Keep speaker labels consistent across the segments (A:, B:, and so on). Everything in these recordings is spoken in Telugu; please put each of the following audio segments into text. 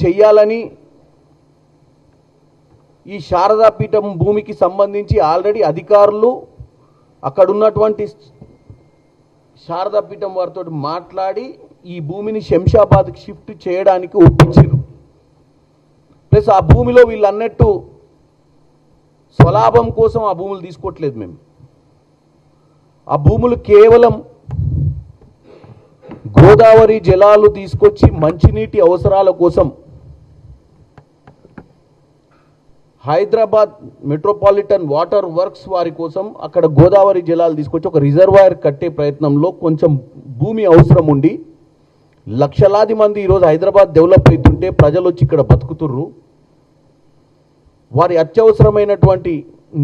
A: చెయ్యాలని ఈ శారదాపీఠం భూమికి సంబంధించి ఆల్రెడీ అధికారులు అక్కడ ఉన్నటువంటి శారదాపీఠం వారితో మాట్లాడి ఈ భూమిని శంషాబాద్కి షిఫ్ట్ చేయడానికి ఒప్పించారు. ప్లస్ ఆ భూమిలో వీళ్ళు అన్నట్టు స్వలాభం కోసం ఆ భూములు తీసుకోవట్లేదు. మేము ఆ భూములు కేవలం గోదావరి జలాలు తీసుకొచ్చి మంచినీటి అవసరాల కోసం హైదరాబాద్ మెట్రోపాలిటన్ వాటర్ వర్క్స్ వారి కోసం అక్కడ గోదావరి జలాలు తీసుకొచ్చి ఒక రిజర్వాయర్ కట్టే ప్రయత్నంలో కొంచెం భూమి అవసరం ఉండి లక్షలాది మంది ఈరోజు హైదరాబాద్ డెవలప్ అవుతుంటే ప్రజలు వచ్చి ఇక్కడ బతుకుతుర్రు. వారి అత్యవసరమైనటువంటి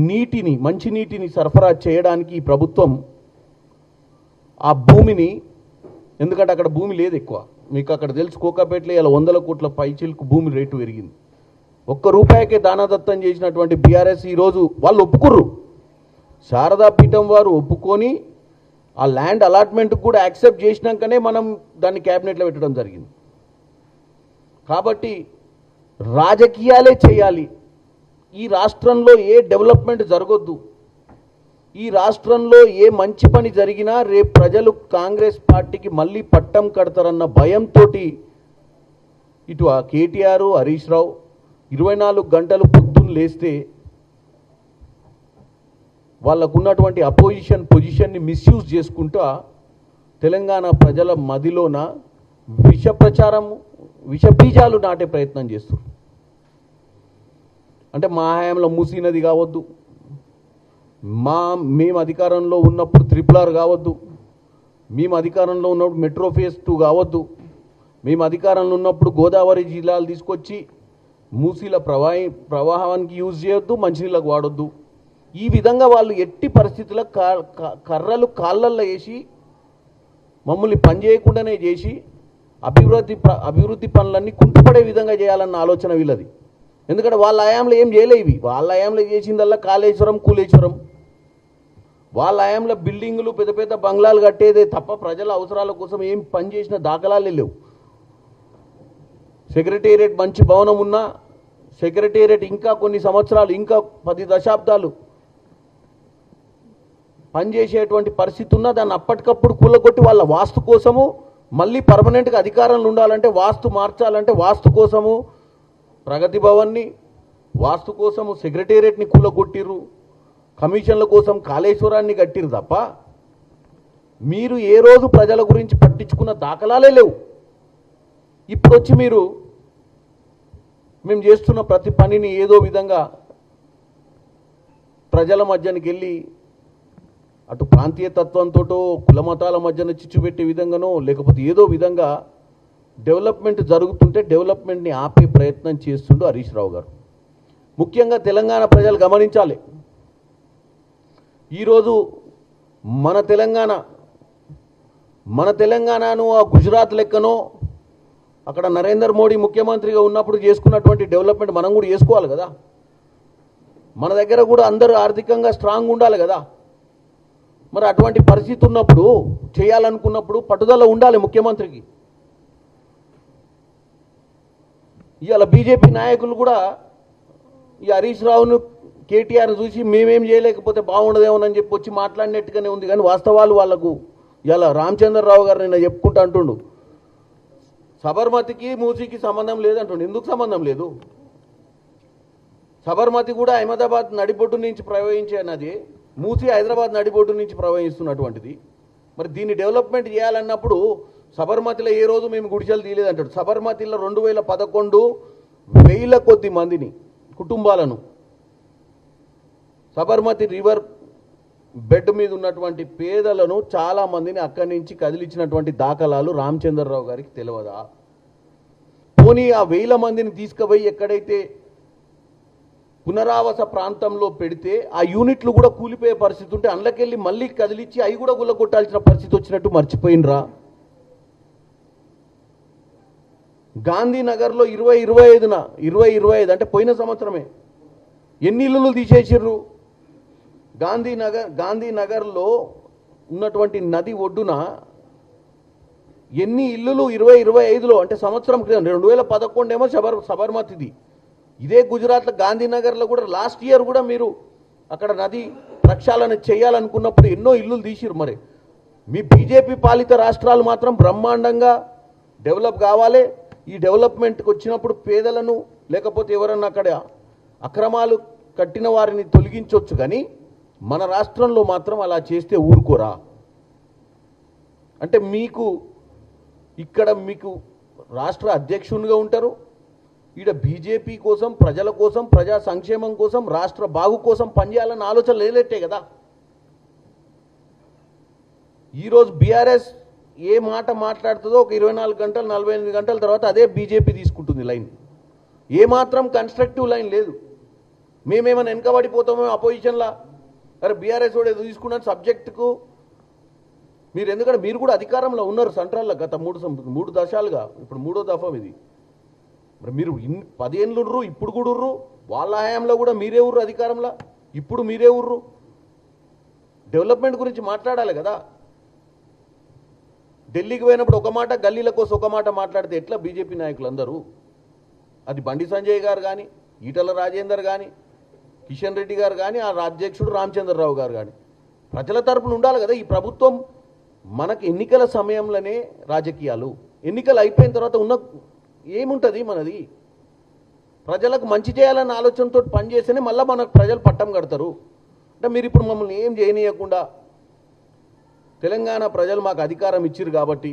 A: నీటిని మంచినీటిని సరఫరా చేయడానికి ఈ ప్రభుత్వం ఆ భూమిని, ఎందుకంటే అక్కడ భూమి లేదు ఎక్కువ, మీకు అక్కడ తెలుసు కోకాపేటలో ఇలా 100 కోట్ల పైచిలకు భూమి రేటు పెరిగింది. ₹1 దానదత్తం చేసినటువంటి బీఆర్ఎస్ ఈరోజు వాళ్ళు ఒప్పుకుర్రు. శారదాపీఠం వారు ఒప్పుకొని ఆ ల్యాండ్ అలాట్మెంట్కి కూడా యాక్సెప్ట్ చేసినాకనే మనం దాన్ని క్యాబినెట్లో పెట్టడం జరిగింది. కాబట్టి రాజకీయాలే చేయాలి. ఈ రాష్ట్రంలో ఏ డెవలప్మెంట్ జరగొద్దు. ఈ రాష్ట్రంలో ఏ మంచి పని జరిగినా రేపు ప్రజలు కాంగ్రెస్ పార్టీకి మళ్ళీ పట్టం కడతారన్న భయంతో ఇటు ఆ కేటీఆర్, హరీష్ రావు 24 గంటలు పొద్దున్న లేస్తే వాళ్ళకున్నటువంటి పొజిషన్ని మిస్యూజ్ చేసుకుంటూ తెలంగాణ ప్రజల మదిలోన విషబీజాలు నాటే ప్రయత్నం చేస్తారు. అంటే మా హయాంలో మూసీ నది కావద్దు, మేము అధికారంలో ఉన్నప్పుడు RRR కావద్దు, మేము అధికారంలో ఉన్నప్పుడు మెట్రో ఫేజ్ 2 కావద్దు, మేము అధికారంలో ఉన్నప్పుడు గోదావరి జిల్లాలు తీసుకొచ్చి మూసీల ప్రవాహానికి యూజ్ చేయొద్దు, మంచినీళ్ళకు వాడొద్దు. ఈ విధంగా వాళ్ళు ఎట్టి పరిస్థితుల్లో కర్రలు కాళ్ళల్లో వేసి మమ్మల్ని పనిచేయకుండానే చేసి అభివృద్ధి పనులన్నీ కుంటుపడే విధంగా చేయాలన్న ఆలోచన వీళ్ళది. ఎందుకంటే వాళ్ళ హయాంలో ఏం చేయలేవి. వాళ్ళ హయాంలో చేసిందల్లా కాళేశ్వరం, కూలేశ్వరం. వాళ్ళ హయాంలో బిల్డింగులు, పెద్ద పెద్ద బంగ్లాలు కట్టేదే తప్ప ప్రజల అవసరాల కోసం ఏం పని చేసిన దాఖలాలే లేవు. సెక్రటేరియట్ మంచి భవనం ఉన్నా సెక్రటేరియట్ ఇంకా కొన్ని సంవత్సరాలు, ఇంకా 10 దశాబ్దాలు పనిచేసేటువంటి పరిస్థితి ఉన్నా దాన్ని అప్పటికప్పుడు కూలగొట్టి వాళ్ళ వాస్తు కోసము మళ్ళీ పర్మనెంట్గా అధికారంలో ఉండాలంటే, వాస్తు మార్చాలంటే వాస్తు కోసము ప్రగతి భవన్ని, వాస్తు కోసము సెక్రటేరియట్ని కూలగొట్టిర్రు, కమిషన్ల కోసం కాళేశ్వరాన్ని కట్టిరు తప్ప మీరు ఏ రోజు ప్రజల గురించి పట్టించుకున్న దాఖలాలే లేవు. ఇప్పుడు వచ్చి మీరు మేము చేస్తున్న ప్రతి పనిని ఏదో విధంగా ప్రజల మధ్యనికి వెళ్ళి అటు ప్రాంతీయ తత్వంతోటో కులమతాల మధ్యన చిచ్చు పెట్టే విధంగానో లేకపోతే ఏదో విధంగా డెవలప్మెంట్ జరుగుతుంటే డెవలప్మెంట్ని ఆపే ప్రయత్నం చేస్తుండు హరీష్ రావు గారు. ముఖ్యంగా తెలంగాణ ప్రజలు గమనించాలి. ఈరోజు మన తెలంగాణను ఆ గుజరాత్ లెక్కనో అక్కడ నరేంద్ర మోడీ ముఖ్యమంత్రిగా ఉన్నప్పుడు చేసుకున్నటువంటి డెవలప్మెంట్ మనం కూడా చేసుకోవాలి కదా. మన దగ్గర కూడా అందరూ ఆర్థికంగా స్ట్రాంగ్ ఉండాలి కదా. మరి అటువంటి పరిస్థితి ఉన్నప్పుడు చేయాలనుకున్నప్పుడు పట్టుదల ఉండాలి ముఖ్యమంత్రికి. ఇవాళ బీజేపీ నాయకులు కూడా ఈ హరీష్ రావును, కేటీఆర్ చూసి మేమేం చేయలేకపోతే బాగుండదేమోనని చెప్పి వచ్చి మాట్లాడినట్టుగానే ఉంది. కానీ వాస్తవాలు వాళ్లకు ఇలా రామచంద్రరావు గారు నిన్న చెప్పుకుంటూ అంటుండు సబర్మతికి మూసీకి సంబంధం లేదంటుండు. ఎందుకు సంబంధం లేదు? సబర్మతి కూడా అహ్మదాబాద్ నడిబొడ్డు నుంచి ప్రవహించే నది, మూసీ హైదరాబాద్ నడిబొడ్డు నుంచి ప్రవహిస్తున్నటువంటిది. మరి దీన్ని డెవలప్మెంట్ చేయాలన్నప్పుడు సబర్మతిలో ఏ రోజు మేము గుడిసెలు తీయలేదంటాడు. సబర్మతిలో 2011 కొద్ది మందిని కుటుంబాలను సబర్మతి రివర్ బెడ్ మీద ఉన్నటువంటి పేదలను చాలామందిని అక్కడి నుంచి కదిలించినటువంటి దాఖలాలు రామచంద్రరావు గారికి తెలియదా? పోనీ ఆ 1000 మందిని తీసుకుపోయి ఎక్కడైతే పునరావాస ప్రాంతంలో పెడితే ఆ యూనిట్లు కూడా కూలిపోయే పరిస్థితి ఉంటే అందులోకెళ్ళి మళ్ళీ కదిలించి అవి కూడా గుల్లగొట్టాల్సిన పరిస్థితి వచ్చినట్టు మర్చిపోయినరా? గాంధీనగర్లో 2025 అంటే పోయిన సంవత్సరమే ఎన్ని ఇళ్ళు తీసేసిర్రు? గాంధీనగర్లో ఉన్నటువంటి నది ఒడ్డున ఎన్ని ఇల్లులు 2025లో అంటే సంవత్సరం క్రితం 2011 ఏమో సబర్మతిది. ఇదే గుజరాత్లో గాంధీనగర్లో కూడా లాస్ట్ ఇయర్ కూడా మీరు అక్కడ నది ప్రక్షాళన చేయాలనుకున్నప్పుడు ఎన్నో ఇల్లులు తీసిరు. మరి మీ బీజేపీ పాలిత రాష్ట్రాలు మాత్రం బ్రహ్మాండంగా డెవలప్ కావాలి. ఈ డెవలప్మెంట్కి వచ్చినప్పుడు పేదలను లేకపోతే ఎవరన్నా అక్కడ అక్రమాలు కట్టిన వారిని తొలగించవచ్చు, కానీ మన రాష్ట్రంలో మాత్రం అలా చేస్తే ఊరుకోరా. అంటే మీకు ఇక్కడ మీకు రాష్ట్ర అధ్యక్షునిగా ఉంటారు, ఈడ బీజేపీ కోసం, ప్రజల కోసం, ప్రజా సంక్షేమం కోసం, రాష్ట్ర బాగు కోసం పనిచేయాలన్న ఆలోచన లేనట్టే కదా. ఈరోజు బీఆర్ఎస్ ఏ మాట మాట్లాడుతుందో ఒక 24 గంటలు 48 గంటల తర్వాత అదే బీజేపీ తీసుకుంటుంది లైన్. ఏమాత్రం కన్స్ట్రక్టివ్ లైన్ లేదు. మేమేమైనా వెనకబడిపోతామో అపోజిషన్లా, అరే బీఆర్ఎస్ కూడా తీసుకున్న సబ్జెక్టుకు మీరు, ఎందుకంటే మీరు కూడా అధికారంలో ఉన్నారు సెంట్రల్లో గత 3 దశాలుగా, ఇప్పుడు 3వ దఫా ఇది. మరి మీరు 10 ఏళ్ళు ఉర్రు, ఇప్పుడు కూడా ఉర్రు, వాళ్ళ హయాంలో కూడా మీరే ఉర్రు అధికారంలో, ఇప్పుడు మీరే ఉర్రు. డెవలప్మెంట్ గురించి మాట్లాడాలి కదా. ఢిల్లీకి పోయినప్పుడు ఒక మాట, గల్లీల కోసం ఒక మాట మాట్లాడితే ఎట్లా బీజేపీ నాయకులు అందరూ? అది బండి సంజయ్ గారు కానీ, ఈటల రాజేందర్ కానీ, కిషన్ రెడ్డి గారు కానీ, ఆ అధ్యక్షుడు రామచంద్రరావు గారు కానీ ప్రజల తరపున ఉండాలి కదా. ఈ ప్రభుత్వం మనకు ఎన్నికల సమయంలోనే రాజకీయాలు, ఎన్నికలు అయిపోయిన తర్వాత ఉన్న ఏముంటుంది మనది? ప్రజలకు మంచి చేయాలన్న ఆలోచనతో పనిచేస్తేనే మళ్ళీ మనకు ప్రజలు పట్టం కడతారు. అంటే మీరు ఇప్పుడు మమ్మల్ని ఏం చేయనీయకుండా తెలంగాణ ప్రజలు మాకు అధికారం ఇచ్చిరు కాబట్టి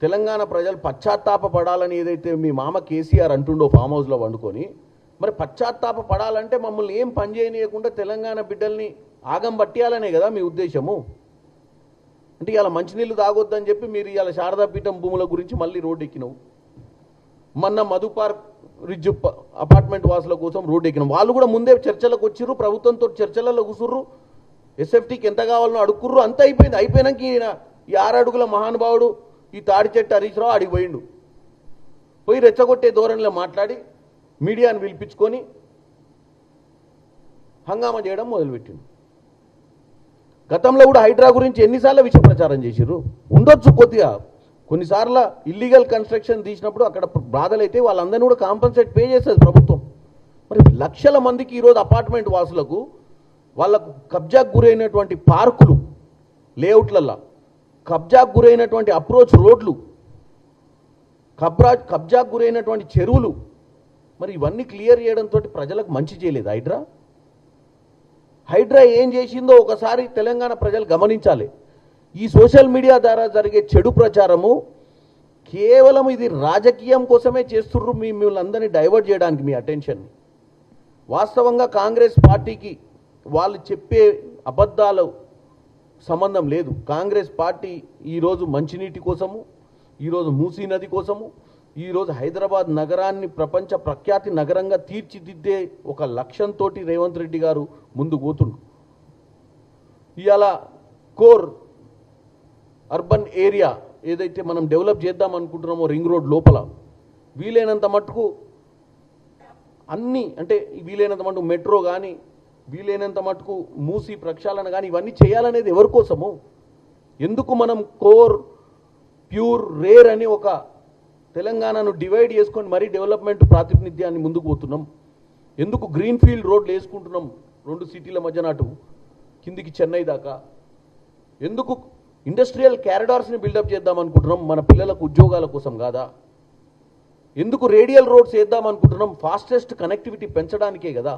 A: తెలంగాణ ప్రజలు పశ్చాత్తాప పడాలని ఏదైతే మీ మామ కేసీఆర్ అంటుండో ఫామ్ హౌస్లో వండుకొని, మరి పశ్చాత్తాప పడాలంటే మమ్మల్ని ఏం పని చేయనీయకుండా తెలంగాణ బిడ్డల్ని ఆగం పట్టియాలనే కదా మీ ఉద్దేశము. అంటే ఇలా మంచినీళ్ళు తాగొద్దని చెప్పి మీరు ఇలా శారదాపీఠం భూముల గురించి మళ్ళీ రోడ్డు ఎక్కినావు. మొన్న మధు పార్క్ రిడ్జ్ అపార్ట్మెంట్ వాసుల కోసం రోడ్డు ఎక్కినాం. వాళ్ళు కూడా ముందే చర్చలకు వచ్చిర్రు, ప్రభుత్వంతో చర్చలలో కూసుర్రు, ఎస్ఎఫ్టీకి ఎంత కావాలనో అడుక్కుర్రు, అంతా అయిపోయింది. అయిపోయినాక ఈ 6 అడుగుల మహానుభావుడు ఈ తాడి చెట్టు హరీష్ రావు అడిగి పోయిండు. పోయి రెచ్చగొట్టే ధోరణిలో మాట్లాడి మీడియాను పిలిపించుకొని హంగామా చేయడం మొదలుపెట్టిండు. గతంలో కూడా హైడ్రా గురించి ఎన్నిసార్లు విష ప్రచారం చేసిర్రు. ఉండొచ్చు కొద్దిగా, కొన్నిసార్లు ఇల్లీగల్ కన్స్ట్రక్షన్ తీసినప్పుడు అక్కడ బాధలైతే వాళ్ళందరినీ కూడా కాంపన్సేట్ పే చేస్తుంది ప్రభుత్వం. మరి లక్షల మందికి ఈరోజు అపార్ట్మెంట్ వాసులకు వాళ్ళకు కబ్జాకు గురైనటువంటి పార్కులు, లేఅవుట్లల్లో కబ్జాకు గురైనటువంటి అప్రోచ్ రోడ్లు, కబ్జాకు గురైనటువంటి చెరువులు, మరి ఇవన్నీ క్లియర్ చేయడంతో ప్రజలకు మంచి చేయలేదు హైడ్రా. హైడ్రా ఏం చేసిందో ఒకసారి తెలంగాణ ప్రజలు గమనించాలి. ఈ సోషల్ మీడియా ద్వారా జరిగే చెడు ప్రచారము కేవలం ఇది రాజకీయం కోసమే చేస్తుర్రు, మిమ్మల్ని అందరినీ డైవర్ట్ చేయడానికి మీ అటెన్షన్ని. వాస్తవంగా కాంగ్రెస్ పార్టీకి వాళ్ళు చెప్పే అబద్ధాలు సంబంధం లేదు. కాంగ్రెస్ పార్టీ ఈరోజు మంచినీటి కోసము, ఈరోజు మూసీ నది కోసము, ఈరోజు హైదరాబాద్ నగరాన్ని ప్రపంచ ప్రఖ్యాతి నగరంగా తీర్చిదిద్దే ఒక లక్ష్యంతో రేవంత్ రెడ్డి గారు ముందుకు పోతుండ్రు. ఇవాళ కోర్ అర్బన్ ఏరియా ఏదైతే మనం డెవలప్ చేద్దాం అనుకుంటున్నామో రింగ్ రోడ్ లోపల వీలైనంత మటుకు అన్నీ, అంటే వీలైనంత మటుకు మెట్రో కానీ, వీలైనంత మటుకు మూసి ప్రక్షాళన కానీ, ఇవన్నీ చేయాలనేది ఎవరి కోసము? ఎందుకు మనం కోర్, ప్యూర్, రేర్ అని ఒక తెలంగాణను డివైడ్ చేసుకొని మరీ డెవలప్మెంట్ ప్రాతినిధ్యాన్ని ముందుకు పోతున్నాం? ఎందుకు గ్రీన్ ఫీల్డ్ రోడ్లు వేసుకుంటున్నాం 2 సిటీల మధ్యన అటు కిందికి చెన్నై దాకా? ఎందుకు ఇండస్ట్రియల్ క్యారిడార్స్ని బిల్డప్ చేద్దాం అనుకుంటున్నాం? మన పిల్లలకు ఉద్యోగాల కోసం కాదా? ఎందుకు రేడియల్ రోడ్స్ వేద్దాం అనుకుంటున్నాం? ఫాస్టెస్ట్ కనెక్టివిటీ పెంచడానికే కదా.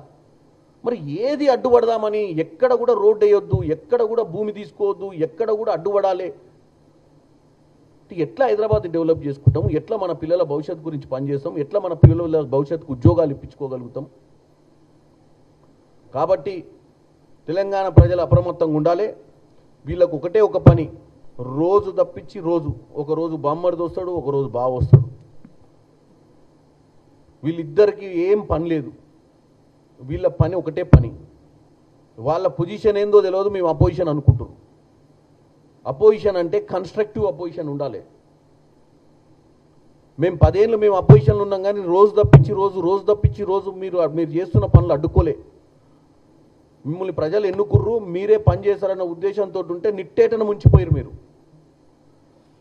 A: మరి ఏది అడ్డుపడదామని ఎక్కడ కూడా రోడ్డు వేయొద్దు, ఎక్కడ కూడా భూమి తీసుకోవద్దు, ఎక్కడ కూడా అడ్డుపడాలి. ఎట్లా హైదరాబాద్ డెవలప్ చేసుకుంటాం? ఎట్లా మన పిల్లల భవిష్యత్తు గురించి పనిచేస్తాం? ఎట్లా మన పిల్లల భవిష్యత్తుకు ఉద్యోగాలు ఇప్పించుకోగలుగుతాం? కాబట్టి తెలంగాణ ప్రజలు అప్రమత్తంగా ఉండాలి. వీళ్ళకు ఒకటే ఒక పని, రోజు తప్పించి రోజు, ఒకరోజు బామ్మడిది వస్తాడు, ఒకరోజు బావ వస్తాడు. వీళ్ళిద్దరికి ఏం పని లేదు. వీళ్ళ పని ఒకటే పని. వాళ్ళ పొజిషన్ ఏందో తెలియదు, మేము అపోజిషన్ అనుకుంటున్నాం. అపోజిషన్ అంటే కన్స్ట్రక్టివ్ అపోజిషన్ ఉండాలి. మేము 10 ఏళ్ళు మేము అపోజిషన్లో ఉన్నాం, కానీ రోజు తప్పించి రోజు మీరు చేస్తున్న పనులు అడ్డుకోలే. మిమ్మల్ని ప్రజలు ఎన్నుకుర్రు, మీరే పని చేశారన్న ఉద్దేశంతో ఉంటే నిట్టేటను ముంచిపోయారు మీరు.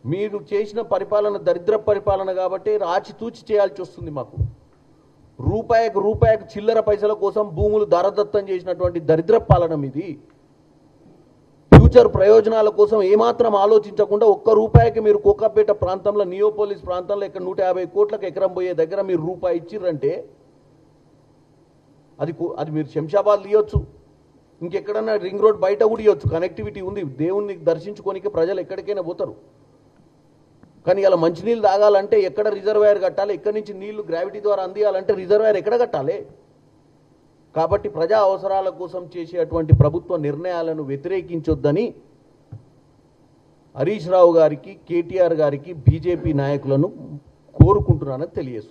A: మీరు చేసిన పరిపాలన దరిద్ర పరిపాలన కాబట్టి ఆచితూచి చేయాల్సి వస్తుంది మాకు. రూపాయికి చిల్లర పైసల కోసం భూములు దారదత్తం చేసినటువంటి దరిద్ర పాలన మీది. ఫ్యూచర్ ప్రయోజనాల కోసం ఏమాత్రం ఆలోచించకుండా ఒక్క రూపాయికి మీరు కోకాపేట ప్రాంతంలో నియోపోలిస్ ప్రాంతంలో ఇక్కడ 150 కోట్లకు ఎకరం పోయే దగ్గర మీరు రూపాయి ఇచ్చిర్రంటే అది మీరు శంషాబాద్ ఇవ్వచ్చు, ఇంకెక్కడన్నా రింగ్ రోడ్ బయట కూడా ఇవ్వచ్చు, కనెక్టివిటీ ఉంది, దేవుణ్ణి దర్శించుకోనికి ప్రజలు ఎక్కడికైనా పోతారు. కానీ ఇలా మంచినీళ్ళు తాగాలంటే ఎక్కడ రిజర్వాయర్ కట్టాలి, ఎక్కడి నుంచి నీళ్లు గ్రావిటీ ద్వారా అందియాలంటే రిజర్వాయర్ ఎక్కడ కట్టాలి? కాబట్టి ప్రజా అవసరాల కోసం చేసేటువంటి ప్రభుత్వ నిర్ణయాలను వ్యతిరేకించొద్దని హరీష్ రావు గారికి, కేటీఆర్ గారికి, బీజేపీ నాయకులను కోరుకుంటున్నానని తెలియజేస్తున్నాను.